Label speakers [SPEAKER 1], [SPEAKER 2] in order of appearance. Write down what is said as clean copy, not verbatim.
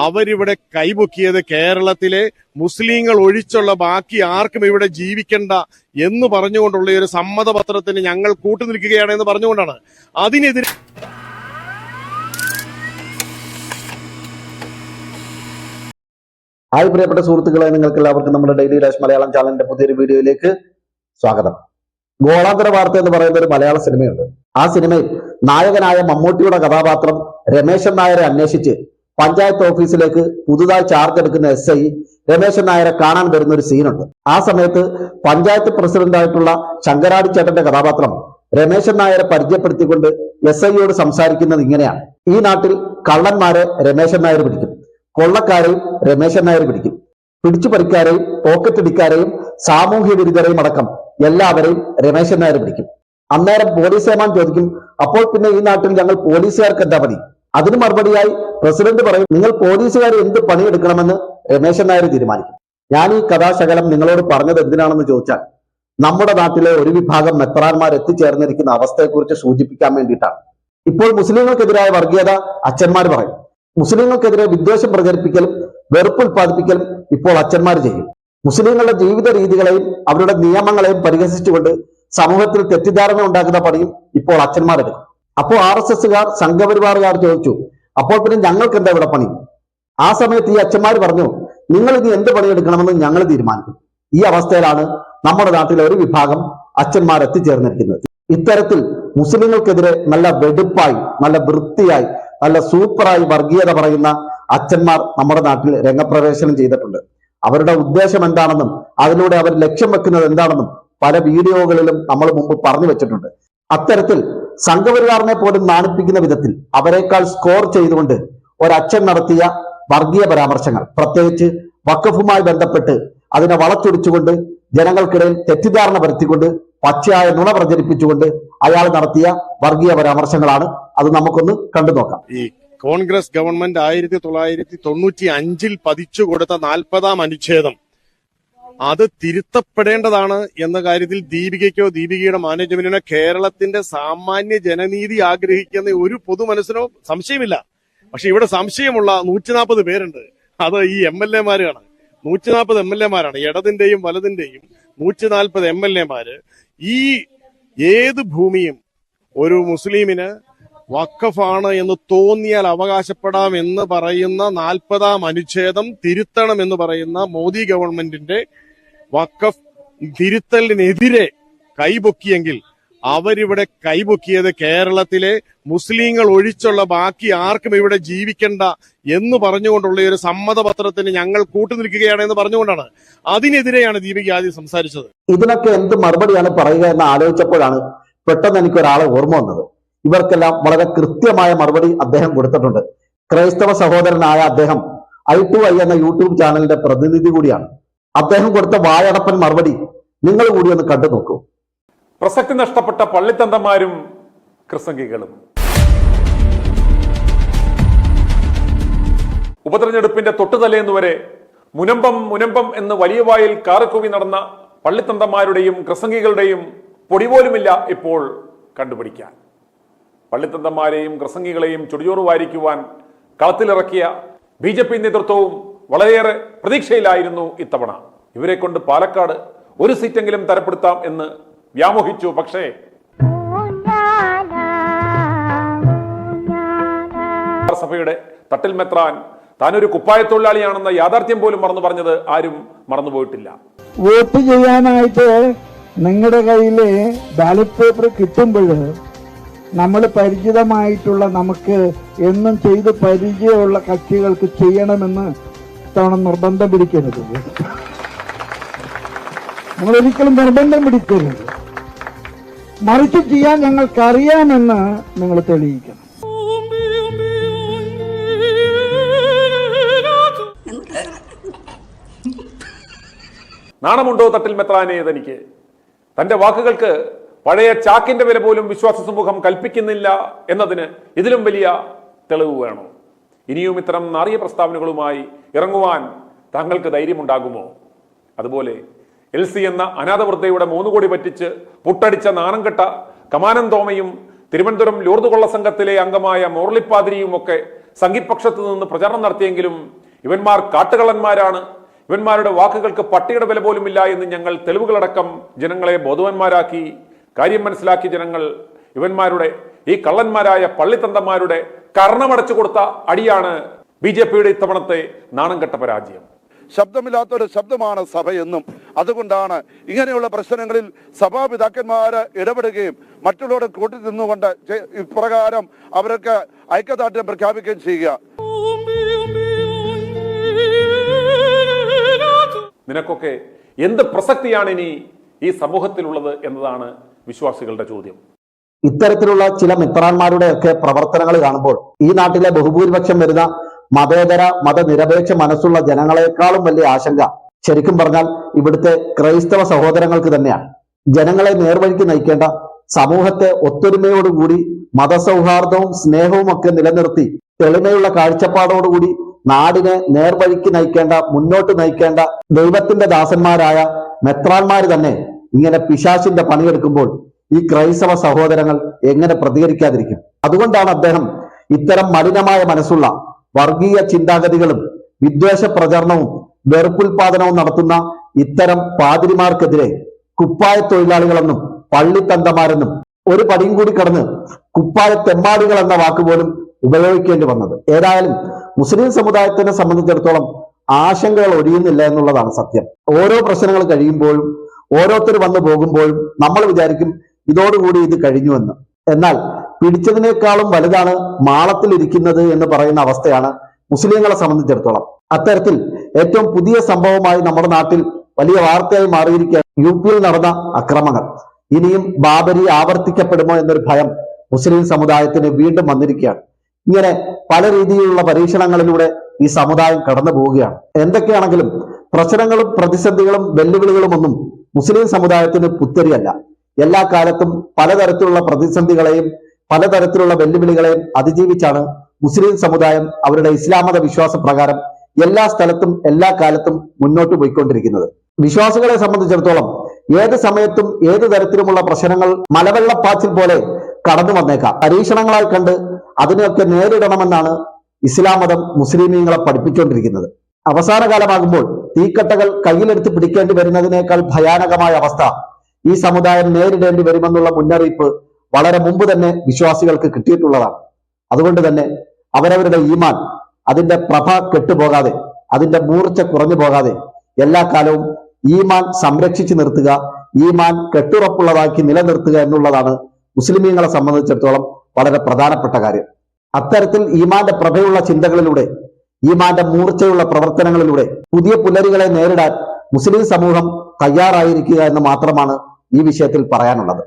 [SPEAKER 1] അവരിവിടെ കൈപൊക്കിയത് കേരളത്തിലെ മുസ്ലിങ്ങൾ ഒഴിച്ചുള്ള ബാക്കി ആർക്കും ഇവിടെ ജീവിക്കണ്ട എന്ന് പറഞ്ഞുകൊണ്ടുള്ള ഒരു സമ്മതപത്രത്തിന് ഞങ്ങൾ കൂട്ടുനിൽക്കുകയാണ് എന്ന് പറഞ്ഞുകൊണ്ടാണ്. അതിനെതിരെ
[SPEAKER 2] ഹായ് പ്രിയപ്പെട്ട സുഹൃത്തുക്കളെ, നിങ്ങൾക്ക് എല്ലാവർക്കും നമ്മുടെ ഡെയിലി ഡാഷ് മലയാളം ചാനലിന്റെ പുതിയൊരു വീഡിയോയിലേക്ക് സ്വാഗതം. ഗോളാന്തര വാർത്ത എന്ന് പറയുന്ന ഒരു മലയാള സിനിമയുണ്ട്. ആ സിനിമയിൽ നായകനായ മമ്മൂട്ടിയുടെ കഥാപാത്രം രമേശൻ നായരെ അന്വേഷിച്ച് പഞ്ചായത്ത് ഓഫീസിലേക്ക് പുതുതായി ചാർജ് എടുക്കുന്ന SI രമേശൻ നായരെ കാണാൻ വരുന്ന ഒരു സീനുണ്ട്. ആ സമയത്ത് പഞ്ചായത്ത് പ്രസിഡന്റായിട്ടുള്ള ശങ്കരാടി ചേട്ടന്റെ കഥാപാത്രം രമേശൻ നായരെ പരിചയപ്പെടുത്തിക്കൊണ്ട് SIയോട് സംസാരിക്കുന്നത് ഇങ്ങനെയാണ്: ഈ നാട്ടിൽ കള്ളന്മാരെ രമേശൻ നായർ പിടിക്കും, കൊള്ളക്കാരെയും രമേശൻ നായർ പിടിക്കും, പിടിച്ചുപറിക്കാരെയും പോക്കറ്റടിക്കാരെയും സാമൂഹ്യ വിരുദ്ധരെയും അടക്കം എല്ലാവരെയും രമേശൻ നായർ പിടിക്കും. അന്നേരം പോലീസ് ഏമാൻ ചോദിക്കും, അപ്പോൾ പിന്നെ ഈ നാട്ടിൽ ഞങ്ങൾ പോലീസുകാർക്ക് എന്താ പണി? അതിന് മറുപടിയായി പ്രസിഡന്റ് പറയും, നിങ്ങൾ പോലീസുകാർ എന്ത് പണിയെടുക്കണമെന്ന് രമേശൻ നായർ തീരുമാനിക്കും. ഞാൻ ഈ കഥാശകലം നിങ്ങളോട് പറഞ്ഞത് എന്തിനാണെന്ന് ചോദിച്ചാൽ, നമ്മുടെ നാട്ടിലെ ഒരു വിഭാഗം മെത്രാന്മാർ എത്തിച്ചേർന്നിരിക്കുന്ന അവസ്ഥയെക്കുറിച്ച് സൂചിപ്പിക്കാൻ വേണ്ടിയിട്ടാണ്. ഇപ്പോൾ മുസ്ലിങ്ങൾക്കെതിരായ വർഗീയത അച്ഛന്മാർ പറയും, മുസ്ലിങ്ങൾക്കെതിരെ വിദ്വേഷം പ്രചരിപ്പിക്കലും വെറുപ്പ് ഉത്പാദിപ്പിക്കലും ഇപ്പോൾ അച്ഛന്മാർ ചെയ്യും. മുസ്ലിങ്ങളുടെ ജീവിത രീതികളെയും അവരുടെ നിയമങ്ങളെയും പരിഹസിച്ചുകൊണ്ട് സമൂഹത്തിൽ തെറ്റിദ്ധാരണ ഉണ്ടാക്കുന്ന പണിയും ഇപ്പോൾ അച്ഛന്മാർ എടുക്കും. അപ്പോൾ RSSകാർ സംഘപരിവാറുകാർ ചോദിച്ചു, അപ്പോൾ പിന്നെ ഞങ്ങൾക്ക് എന്താ ഇവിടെ പണി? ആ സമയത്ത് ഈ അച്ഛന്മാർ പറഞ്ഞു, നിങ്ങൾ ഇനി എന്ത് പണിയെടുക്കണമെന്ന് ഞങ്ങൾ തീരുമാനിക്കും. ഈ അവസ്ഥയിലാണ് നമ്മുടെ നാട്ടിലെ ഒരു വിഭാഗം അച്ഛന്മാർ എത്തിച്ചേർന്നിരിക്കുന്നത്. ഇത്തരത്തിൽ മുസ്ലിങ്ങൾക്കെതിരെ നല്ല വെടുപ്പായി, നല്ല വൃത്തിയായി, നല്ല സൂപ്പറായി വർഗീയത പറയുന്ന അച്ഛന്മാർ നമ്മുടെ നാട്ടിൽ രംഗപ്രവേശനം ചെയ്തിട്ടുണ്ട്. അവരുടെ ഉദ്ദേശം എന്താണെന്നും അതിലൂടെ അവർ ലക്ഷ്യം വെക്കുന്നത് എന്താണെന്നും പല വീഡിയോകളിലും നമ്മൾ മുമ്പ് പറഞ്ഞു വെച്ചിട്ടുണ്ട്. അത്തരത്തിൽ സംഘപരിവാറിനെ പോലും നാണിപ്പിക്കുന്ന വിധത്തിൽ അവരെക്കാൾ സ്കോർ ചെയ്തുകൊണ്ട് ഒരച്ഛൻ നടത്തിയ വർഗീയ പരാമർശങ്ങൾ, പ്രത്യേകിച്ച് വഖഫുമായി ബന്ധപ്പെട്ട് അതിനെ വളച്ചൊടിച്ചുകൊണ്ട് ജനങ്ങൾക്കിടയിൽ തെറ്റിദ്ധാരണ വരുത്തിക്കൊണ്ട് പച്ചയായ നുണ പ്രചരിപ്പിച്ചുകൊണ്ട് അയാൾ നടത്തിയ വർഗീയ പരാമർശങ്ങളാണ്. അത് നമുക്കൊന്ന് കണ്ടു നോക്കാം.
[SPEAKER 1] ഈ കോൺഗ്രസ് ഗവൺമെന്റ് 1995 പതിച്ചു കൊടുത്ത 40-ാം അനുച്ഛേദം അത് തിരുത്തപ്പെടേണ്ടതാണ് എന്ന കാര്യത്തിൽ ദീപികയ്ക്കോ ദീപികയുടെ മാനേജ്മെന്റിനോ കേരളത്തിന്റെ സാമാന്യ ജനനീതി ആഗ്രഹിക്കുന്ന ഒരു പൊതുമനസ്സിനോ സംശയമില്ല. പക്ഷെ ഇവിടെ സംശയമുള്ള 140 പേരുണ്ട്. അത് ഈ MLA-മാരാണ്. 140 MLA-മാരാണ്, ഇടതിന്റെയും വലതിന്റെയും 140 MLA-മാര്. ഈ ഏത് ഭൂമിയും ഒരു മുസ്ലിമിന് വഖഫാണ് എന്ന് തോന്നിയാൽ അവകാശപ്പെടാം എന്ന് പറയുന്ന 40-ാം അനുച്ഛേദം തിരുത്തണം എന്ന് പറയുന്ന മോദി ഗവൺമെന്റിന്റെ വഖഫ് തിരുത്തലിനെതിരെ കൈപൊക്കിയെങ്കിൽ അവരിവിടെ കൈപൊക്കിയത് കേരളത്തിലെ മുസ്ലിങ്ങൾ ഒഴിച്ചുള്ള ബാക്കി ആർക്കും ഇവിടെ ജീവിക്കണ്ട എന്ന് പറഞ്ഞുകൊണ്ടുള്ള ഒരു സമ്മതപത്രത്തിന് ഞങ്ങൾ കൂട്ടുനിൽക്കുകയാണ് എന്ന് പറഞ്ഞുകൊണ്ടാണ്. അതിനെതിരെയാണ് ദീപിക ആദ്യം സംസാരിച്ചത്.
[SPEAKER 2] ഇതിനൊക്കെ എന്ത് മറുപടിയാണ് പറയുക എന്ന് ആലോചിച്ചപ്പോഴാണ് പെട്ടെന്ന് എനിക്ക് ഒരാളെ ഓർമ്മ വന്നത്. ഇവർക്കെല്ലാം വളരെ കൃത്യമായ മറുപടി അദ്ദേഹം കൊടുത്തിട്ടുണ്ട്. ക്രൈസ്തവ സഹോദരനായ അദ്ദേഹം I2I എന്ന യൂട്യൂബ് ചാനലിന്റെ പ്രതിനിധി കൂടിയാണ്. അദ്ദേഹം കൊടുത്ത വായടപ്പൻ മറുപടി നിങ്ങൾ കൂടി ഒന്ന് കണ്ടു നോക്കൂ.
[SPEAKER 3] പ്രസക്തി നഷ്ടപ്പെട്ട പള്ളിത്തന്തമാരും ക്രിസംഗികളും. ഉപതെരഞ്ഞെടുപ്പിന്റെ തൊട്ടുതലേന്നുവരെ മുനമ്പം എന്ന് വലിയ വായിൽ കാറുകൂവി നടന്ന പള്ളിത്തന്തമാരുടെയും ക്രിസംഗികളുടെയും പൊടി പോലുമില്ല ഇപ്പോൾ കണ്ടുപിടിക്കാൻ. പള്ളിത്തന്തന്മാരെയും ക്രിസംഗികളെയും ചുടിയോറ് വാരിക്കുവാൻ കളത്തിലിറക്കിയ BJP നേതൃത്വവും വളരെയേറെ പ്രതീക്ഷയിലായിരുന്നു ഇത്തവണ. ഇവരെ കൊണ്ട് പാലക്കാട് ഒരു സീറ്റെങ്കിലും തരപ്പെടുത്താം എന്ന് വ്യാമോഹിച്ചു. പക്ഷേ സഭയുടെ തട്ടിൽ മെത്രാൻ താനൊരു കുപ്പായത്തൊഴിലാളിയാണെന്ന യാഥാർത്ഥ്യം പോലും മറന്നു പറഞ്ഞത് ആരും മറന്നുപോയിട്ടില്ല.
[SPEAKER 4] വോട്ട് ചെയ്യാനായിട്ട് നിങ്ങളുടെ കയ്യില് ബാലറ്റ് പേപ്പർ കിട്ടുമ്പോൾ നമ്മൾ പരിചിതമായിട്ടുള്ള, നമുക്ക് എന്നും ചെയ്ത് പരിചയമുള്ള കക്ഷികൾക്ക് ചെയ്യണമെന്ന് തവണ നിർബന്ധം പിടിക്കരുത്. നമ്മളൊരിക്കലും നിർബന്ധം പിടിക്കരുത്. മറിച്ച് ചെയ്യാൻ ഞങ്ങൾക്കറിയാമെന്ന് നിങ്ങൾ തെളിയിക്കണം.
[SPEAKER 3] നാണമുണ്ടോ തട്ടിൽ മെത്രാനെ തനിക്ക്? തന്റെ വാക്കുകൾക്ക് പഴയ ചാക്കിന്റെ വില പോലും വിശ്വാസ സമൂഹം കൽപ്പിക്കുന്നില്ല എന്നതിന് ഇതിലും വലിയ തെളിവ് വേണോ? ഇനിയും ഇത്തരം നാറിയ പ്രസ്താവനകളുമായി ഇറങ്ങുവാൻ താങ്കൾക്ക് ധൈര്യമുണ്ടാകുമോ? അതുപോലെ LC എന്ന അനാഥവൃദ്ധയുടെ 3 കോടി പറ്റിച്ച് പുട്ടടിച്ച നാണംകെട്ട കമാനം തോമയും തിരുവനന്തപുരം ലൂർദ് കൊള്ള സംഘത്തിലെ അംഗമായ മുരളിപ്പാതിരിയും ഒക്കെ സംഘിപക്ഷത്ത് നിന്ന് പ്രചരണം നടത്തിയെങ്കിലും ഇവന്മാർ കാട്ടുകള്ളന്മാരാണ്, ഇവന്മാരുടെ വാക്കുകൾക്ക് പട്ടിയുടെ വില പോലുമില്ല എന്ന് ഞങ്ങൾ തെളിവുകളടക്കം ജനങ്ങളെ ബോധവാന്മാരാക്കി. കാര്യം മനസ്സിലാക്കി ജനങ്ങൾ ഇവന്മാരുടെ ഈ കള്ളന്മാരായ പള്ളിത്തന്തന്മാരുടെ കർണമടച്ചു കൊടുത്ത അടിയാണ് BJPയുടെ ഇത്തവണത്തെ നാണം കെട്ട പരാജയം.
[SPEAKER 5] ശബ്ദമില്ലാത്തൊരു ശബ്ദമാണ് സഭയെന്നും, അതുകൊണ്ടാണ് ഇങ്ങനെയുള്ള പ്രശ്നങ്ങളിൽ സഭാപിതാക്കന്മാര് ഇടപെടുകയും മറ്റുള്ളവരെ കൂട്ടി നിന്നുകൊണ്ട് ഇപ്രകാരം അവർക്ക് ഐക്യദാർഢ്യം പ്രഖ്യാപിക്കുകയും ചെയ്യുക.
[SPEAKER 3] നിനക്കൊക്കെ എന്ത് പ്രസക്തിയാണ് ഇനി ഈ സമൂഹത്തിലുള്ളത് എന്നതാണ് വിശ്വാസികളുടെ ചോദ്യം.
[SPEAKER 2] ഇത്തരത്തിലുള്ള ചില മിത്രാന്മാരുടെയൊക്കെ പ്രവർത്തനങ്ങൾ കാണുമ്പോൾ ഈ നാട്ടിലെ ബഹുഭൂരിപക്ഷം വരുന്ന മതേതര മതനിരപേക്ഷ മനസ്സുള്ള ജനങ്ങളെക്കാളും വലിയ ആശങ്ക ശരിക്കും പറഞ്ഞാൽ ഇവിടുത്തെ ക്രൈസ്തവ സഹോദരങ്ങൾക്ക് തന്നെയാണ്. ജനങ്ങളെ നേർവഴിക്ക് നയിക്കേണ്ട, സമൂഹത്തെ ഒത്തൊരുമയോടുകൂടി മതസൗഹാർദ്ദവും സ്നേഹവും ഒക്കെ നിലനിർത്തി തെളിമയുള്ള കാഴ്ചപ്പാടോടുകൂടി നാടിനെ നേർവഴിക്ക് നയിക്കേണ്ട, മുന്നോട്ട് നയിക്കേണ്ട ദൈവത്തിന്റെ ദാസന്മാരായ മെത്രാന്മാര് തന്നെ ഇങ്ങനെ പിശാചിന്റെ പണിയെടുക്കുമ്പോൾ ഈ ക്രൈസ്തവ സഹോദരങ്ങൾ എങ്ങനെ പ്രതികരിക്കാതിരിക്കും? അതുകൊണ്ടാണ് അദ്ദേഹം ഇത്തരം മലിനമായ മനസ്സുള്ള വർഗീയ ചിന്താഗതികളും വിദ്വേഷ പ്രചരണവും വെറുപ്പുൽപാദനവും നടത്തുന്ന ഇത്തരം പാതിരിമാർക്കെതിരെ കുപ്പായ തൊഴിലാളികളെന്നും പള്ളിത്തന്തമാരെന്നും ഒരു പടിയും കൂടി കടന്ന് കുപ്പായ തെമ്മാടികൾ എന്ന വാക്കുപോലും ഉപയോഗിക്കേണ്ടി വന്നത്. ഏതായാലും മുസ്ലിം സമുദായത്തിനെ സംബന്ധിച്ചിടത്തോളം ആശങ്കകൾ ഒഴിയുന്നില്ല എന്നുള്ളതാണ് സത്യം. ഓരോ പ്രശ്നങ്ങൾ കഴിയുമ്പോഴും ഓരോരുത്തർ വന്നു പോകുമ്പോഴും നമ്മൾ വിചാരിക്കും ഇതോടുകൂടി ഇത് കഴിഞ്ഞുവെന്ന്. എന്നാൽ പിടിച്ചതിനേക്കാളും വലുതാണ് മാളത്തിൽ ഇരിക്കുന്നത് എന്ന് പറയുന്ന അവസ്ഥയാണ് മുസ്ലിങ്ങളെ സംബന്ധിച്ചിടത്തോളം. അത്തരത്തിൽ ഏറ്റവും പുതിയ സംഭവമായി നമ്മുടെ നാട്ടിൽ വലിയ വാർത്തയായി മാറിയിരിക്കുകയാണ് UP-യിൽ നടന്ന അക്രമങ്ങൾ. ഇനിയും ബാബരി ആവർത്തിക്കപ്പെടുമോ എന്നൊരു ഭയം മുസ്ലിം സമുദായത്തിന് വീണ്ടും വന്നിരിക്കുകയാണ്. ഇങ്ങനെ പല രീതിയിലുള്ള പരീക്ഷണങ്ങളിലൂടെ ഈ സമുദായം കടന്നു പോവുകയാണ്. എന്തൊക്കെയാണെങ്കിലും പ്രശ്നങ്ങളും പ്രതിസന്ധികളും വെല്ലുവിളികളും ഒന്നും മുസ്ലിം സമുദായത്തിന് പുത്തരിയല്ല. എല്ലാ കാലത്തും പലതരത്തിലുള്ള പ്രതിസന്ധികളെയും പലതരത്തിലുള്ള വെല്ലുവിളികളെയും അതിജീവിച്ചാണ് മുസ്ലിം സമുദായം അവരുടെ ഇസ്ലാം മത വിശ്വാസ പ്രകാരം എല്ലാ സ്ഥലത്തും എല്ലാ കാലത്തും മുന്നോട്ട് പോയിക്കൊണ്ടിരിക്കുന്നത്. വിശ്വാസികളെ സംബന്ധിച്ചിടത്തോളം ഏത് സമയത്തും ഏത് തരത്തിലുമുള്ള പ്രശ്നങ്ങൾ മലവെള്ളപ്പാച്ചിൽ പോലെ കടന്നു വന്നേക്കാം. പരീക്ഷണങ്ങളായി കണ്ട് അതിനെയൊക്കെ നേരിടണമെന്നാണ് ഇസ്ലാം മതം മുസ്ലിമീങ്ങളെ പഠിപ്പിച്ചുകൊണ്ടിരിക്കുന്നത്. അവസാന കാലമാകുമ്പോൾ തീക്കട്ടകൾ കയ്യിലെടുത്ത് പിടിക്കേണ്ടി വരുന്നതിനേക്കാൾ ഭയാനകമായ അവസ്ഥ ഈ സമുദായം നേരിടേണ്ടി വരുമെന്നുള്ള മുന്നറിയിപ്പ് വളരെ മുമ്പ് തന്നെ വിശ്വാസികൾക്ക് കിട്ടിയിട്ടുള്ളതാണ്. അതുകൊണ്ട് തന്നെ അവരവരുടെ ഈമാൻ അതിന്റെ പ്രഭ കെട്ടുപോകാതെ, അതിന്റെ മൂർച്ച കുറഞ്ഞു പോകാതെ എല്ലാ കാലവും ഈമാൻ സംരക്ഷിച്ചു നിർത്തുക, ഈമാൻ കെട്ടുറപ്പുള്ളതാക്കി നിലനിർത്തുക എന്നുള്ളതാണ് മുസ്ലിമീങ്ങളെ സംബന്ധിച്ചിടത്തോളം വളരെ പ്രധാനപ്പെട്ട കാര്യം. അത്തരത്തിൽ ഈമാന്റെ പ്രഭയുള്ള ചിന്തകളിലൂടെ, ഈമാന്റെ മൂർച്ചയുള്ള പ്രവർത്തനങ്ങളിലൂടെ പുതിയ പുലരികളെ നേരിടാൻ മുസ്ലിം സമൂഹം തയ്യാറായിരിക്കുക എന്ന് മാത്രമാണ് ഈ വിഷയത്തിൽ പറയാനുള്ളത്.